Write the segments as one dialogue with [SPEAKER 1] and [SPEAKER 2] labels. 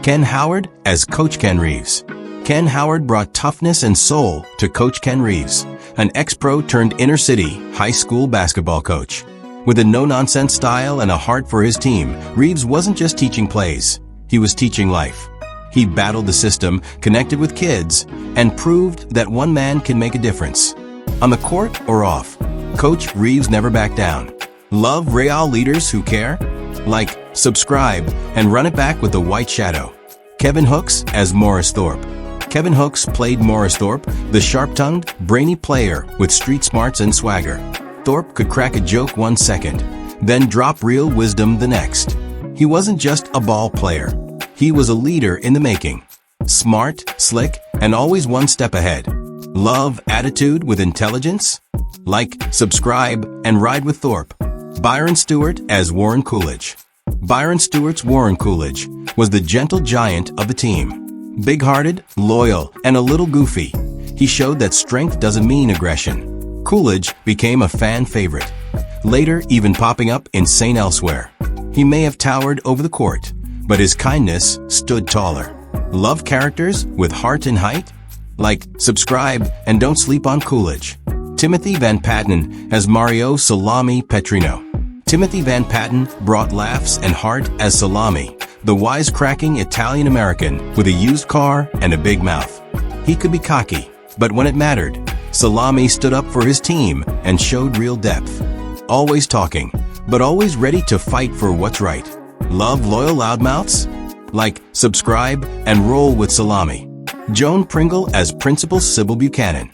[SPEAKER 1] Ken Howard as Coach Ken Reeves. Ken Howard brought toughness and soul to Coach Ken Reeves, an ex-pro turned inner-city high school basketball coach. With a no-nonsense style and a heart for his team, Reeves wasn't just teaching plays, he was teaching life. He battled the system, connected with kids, and proved that one man can make a difference. On the court or off, Coach Reeves never backed down. Love Real leaders who care? Like, subscribe, and run it back with the White Shadow. Kevin Hooks as Morris Thorpe. Kevin Hooks played Morris Thorpe, the sharp-tongued, brainy player with street smarts and swagger. Thorpe could crack a joke 1 second, then drop real wisdom the next. He wasn't just a ball player. He was a leader in the making. Smart, slick, and always one step ahead. Love attitude with intelligence? Like, subscribe, and ride with Thorpe. Byron Stewart as Warren Coolidge. Byron Stewart's Warren Coolidge was the gentle giant of the team. Big-hearted, loyal, and a little goofy, he showed that strength doesn't mean aggression. Coolidge became a fan favorite, later even popping up in St. Elsewhere. He may have towered over the court, but his kindness stood taller. Love characters with heart and height? Like, subscribe, and don't sleep on Coolidge. Timothy Van Patten as Mario Salami Petrino. Timothy Van Patten brought laughs and heart as Salami, the wisecracking Italian-American with a used car and a big mouth. He could be cocky, but when it mattered, Salami stood up for his team and showed real depth. Always talking, but always ready to fight for what's right. Love loyal loudmouths? Like, subscribe, and roll with Salami. Joan Pringle as Principal Sybil Buchanan.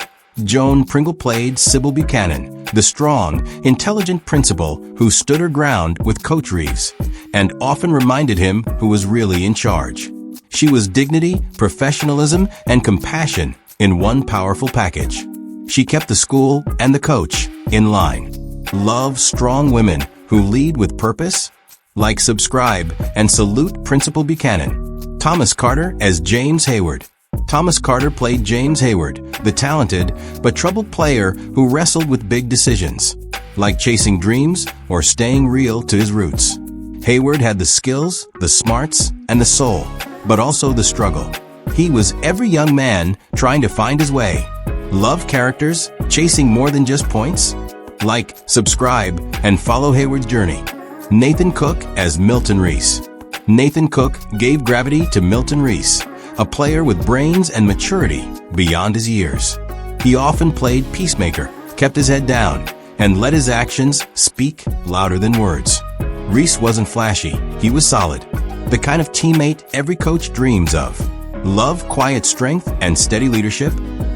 [SPEAKER 1] Joan Pringle played Sybil Buchanan, the strong, intelligent principal who stood her ground with Coach Reeves, and often reminded him who was really in charge. She was dignity, professionalism, and compassion in one powerful package. She kept the school and the coach in line. Love strong women who lead with purpose? Like, subscribe, and salute Principal Buchanan. Thomas Carter as James Hayward. Thomas Carter played James Hayward, the talented but troubled player who wrestled with big decisions, like chasing dreams or staying real to his roots. Hayward had the skills, the smarts, and the soul, but also the struggle. He was every young man trying to find his way. Love characters, chasing more than just points? Like, subscribe, and follow Hayward's journey. Nathan Cook as Milton Reese. Nathan Cook gave gravity to Milton Reese, a player with brains and maturity beyond his years. He often played peacemaker, kept his head down, and let his actions speak louder than words. Reese wasn't flashy, he was solid, the kind of teammate every coach dreams of. Love quiet strength and steady leadership?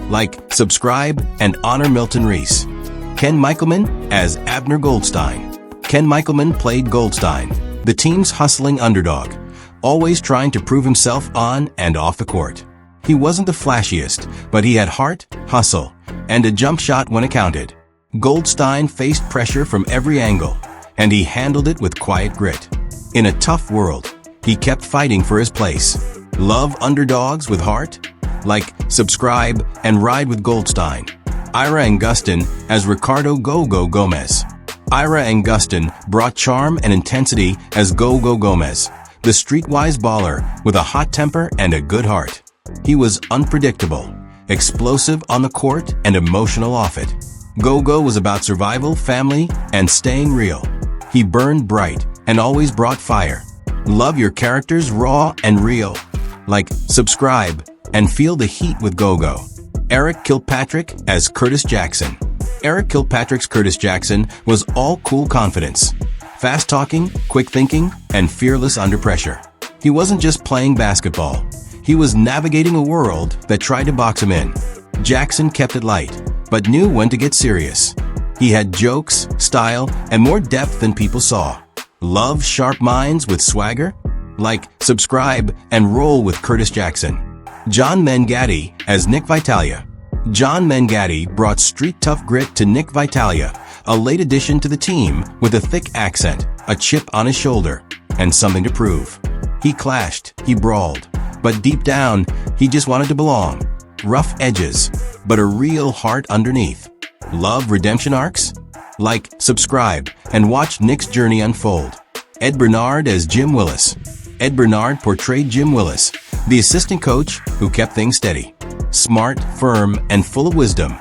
[SPEAKER 1] Like, subscribe, and honor Milton Reese. Ken Michelman as Abner Goldstein. Ken Michelman played Goldstein, the team's hustling underdog, always trying to prove himself on and off the court. He wasn't the flashiest, but he had heart, hustle, and a jump shot when it counted. Goldstein faced pressure from every angle, and he handled it with quiet grit. In a tough world, he kept fighting for his place. Love underdogs with heart? Like, subscribe, and ride with Goldstein. Ira Angustin as Ricardo Go-Go Gomez. Ira Angustin brought charm and intensity as Go-Go Gomez, the streetwise baller with a hot temper and a good heart. He was unpredictable, explosive on the court, and emotional off it. Go-Go was about survival, family, and staying real. He burned bright and always brought fire. Love your characters raw and real. Like, subscribe, and feel the heat with Go-Go. Eric Kilpatrick as Curtis Jackson. Eric Kilpatrick's Curtis Jackson was all cool confidence. Fast talking, quick thinking, and fearless under pressure. He wasn't just playing basketball. He was navigating a world that tried to box him in. Jackson kept it light, but knew when to get serious. He had jokes, style, and more depth than people saw. Love sharp minds with swagger? Like, subscribe, and roll with Curtis Jackson. John Mangatti as Nick Vitalia. John Mangatti brought street-tough grit to Nick Vitalia, a late addition to the team with a thick accent, a chip on his shoulder, and something to prove. He clashed, he brawled, but deep down, he just wanted to belong. Rough edges, but a real heart underneath. Love redemption arcs? Like, subscribe, and watch Nick's journey unfold. Ed Bernard as Jim Willis. Ed Bernard portrayed Jim Willis, the assistant coach who kept things steady. Smart, firm, and full of wisdom,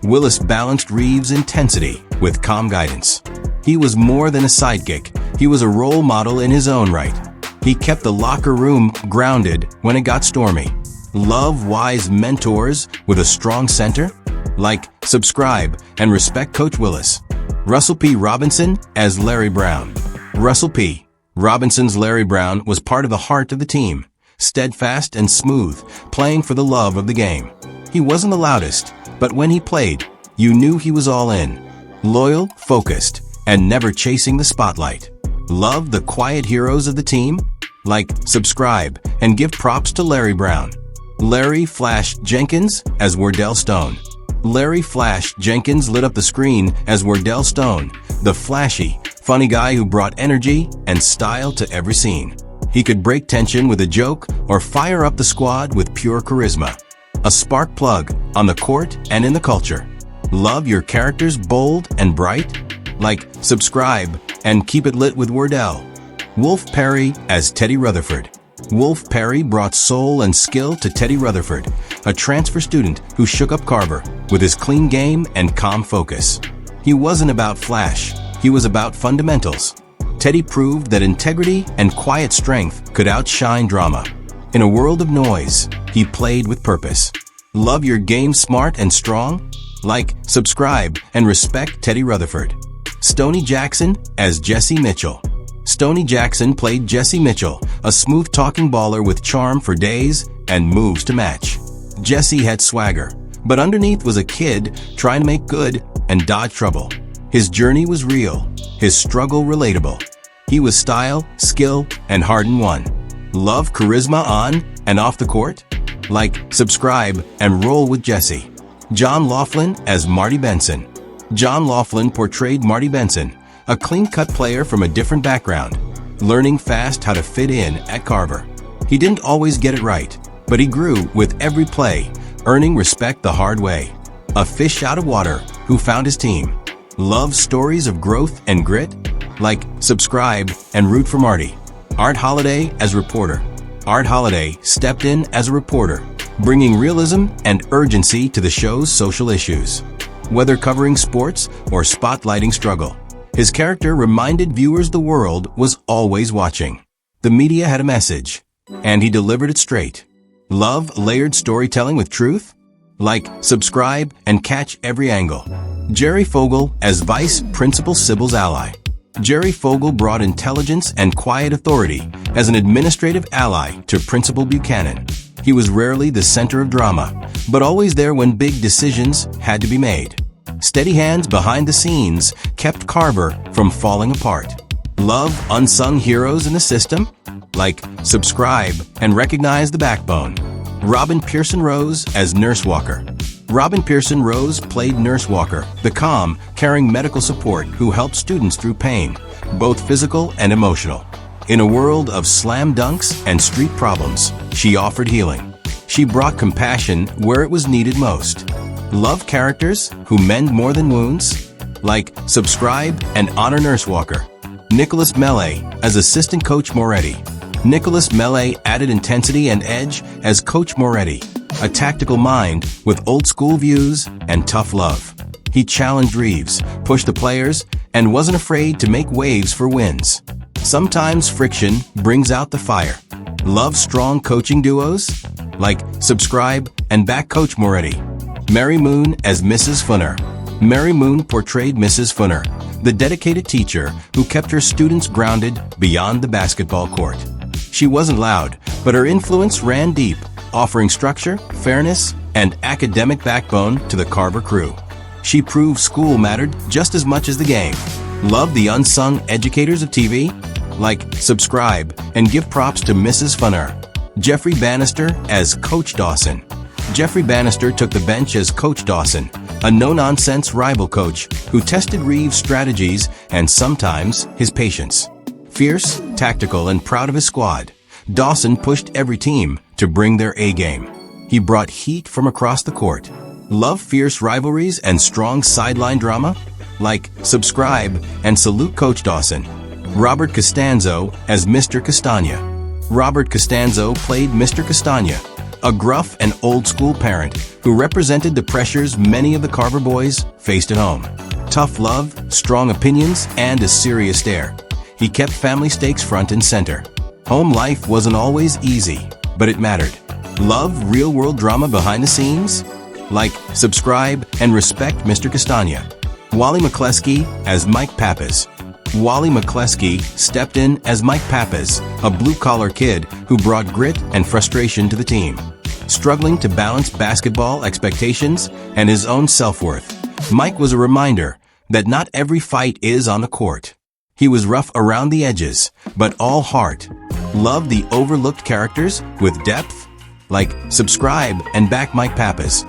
[SPEAKER 1] Willis balanced Reeves' intensity with calm guidance. He was more than a sidekick, he was a role model in his own right. He kept the locker room grounded when it got stormy. Love wise mentors with a strong center? Like, subscribe, and respect Coach Willis. Russell P. Robinson as Larry Brown. Russell P. Robinson's Larry Brown was part of the heart of the team, steadfast and smooth, playing for the love of the game. He wasn't the loudest, but when he played, you knew he was all in. Loyal, focused, and never chasing the spotlight. Love the quiet heroes of the team? Like, subscribe, and give props to Larry Brown. Larry Flash Jenkins as Wardell Stone. Larry Flash Jenkins lit up the screen as Wardell Stone, the flashy, funny guy who brought energy and style to every scene. He could break tension with a joke or fire up the squad with pure charisma. A spark plug on the court and in the culture. Love your characters bold and bright? Like, subscribe, and keep it lit with Wardell. Wolf Perry as Teddy Rutherford. Wolf Perry brought soul and skill to Teddy Rutherford, a transfer student who shook up Carver with his clean game and calm focus. He wasn't about flash, he was about fundamentals. Teddy proved that integrity and quiet strength could outshine drama. In a world of noise, he played with purpose. Love your game smart and strong? Like, subscribe, and respect Teddy Rutherford. Stoney Jackson as Jesse Mitchell. Stoney Jackson played Jesse Mitchell, a smooth-talking baller with charm for days and moves to match. Jesse had swagger, but underneath was a kid trying to make good and dodge trouble. His journey was real, his struggle relatable. He was style, skill, and heart in one. Love charisma on and off the court? Like, subscribe, and roll with Jesse. John Laughlin as Marty Benson. John Laughlin portrayed Marty Benson, a clean-cut player from a different background, learning fast how to fit in at Carver. He didn't always get it right, but he grew with every play, earning respect the hard way. A fish out of water who found his team. Love stories of growth and grit? Like, subscribe, and root for Marty. Art Holiday as reporter. Art Holiday stepped in as a reporter, bringing realism and urgency to the show's social issues. Whether covering sports or spotlighting struggle, his character reminded viewers the world was always watching. The media had a message, and he delivered it straight. Love layered storytelling with truth? Like, subscribe, and catch every angle. Jerry Fogel as Vice Principal Sybil's ally. Jerry Fogel brought intelligence and quiet authority as an administrative ally to Principal Buchanan. He was rarely the center of drama, but always there when big decisions had to be made. Steady hands behind the scenes kept Carver from falling apart. Love unsung heroes in the system? Like, subscribe, and recognize the backbone. Robin Pearson Rose as Nurse Walker. Robin Pearson Rose played Nurse Walker, the calm, caring medical support who helped students through pain, both physical and emotional. In a world of slam dunks and street problems, she offered healing. She brought compassion where it was needed most. Love characters who mend more than wounds? Like, subscribe, and honor Nurse Walker. Nicholas Mele as Assistant Coach Moretti. Nicholas Mele added intensity and edge as Coach Moretti, a tactical mind with old-school views and tough love. He challenged Reeves, pushed the players, and wasn't afraid to make waves for wins. Sometimes friction brings out the fire. Love strong coaching duos? Like, subscribe, and back Coach Moretti. Mary Moon as Mrs. Funner. Mary Moon portrayed Mrs. Funner, the dedicated teacher who kept her students grounded beyond the basketball court. She wasn't loud, but her influence ran deep, offering structure, fairness, and academic backbone to the Carver crew. She proved school mattered just as much as the game. Love the unsung educators of TV? Like, subscribe, and give props to Mrs. Funner. Jeffrey Bannister as Coach Dawson. Jeffrey Bannister took the bench as Coach Dawson, a no-nonsense rival coach who tested Reeves' strategies and sometimes his patience. Fierce, tactical, and proud of his squad, Dawson pushed every team to bring their A-game. He brought heat from across the court. Love fierce rivalries and strong sideline drama? Like, subscribe, and salute Coach Dawson. Robert Costanzo as Mr. Castagna. Robert Costanzo played Mr. Castagna, a gruff and old-school parent who represented the pressures many of the Carver boys faced at home. Tough love, strong opinions, and a serious stare. He kept family stakes front and center. Home life wasn't always easy, but it mattered. Love real-world drama behind the scenes? Like, subscribe, and respect Mr. Castagna. Wally McCleskey as Mike Pappas. Wally McCleskey stepped in as Mike Pappas, a blue-collar kid who brought grit and frustration to the team. Struggling to balance basketball expectations and his own self-worth, Mike was a reminder that not every fight is on the court. He was rough around the edges, but all heart. Love the overlooked characters with depth? Like, subscribe and back Mike Pappas.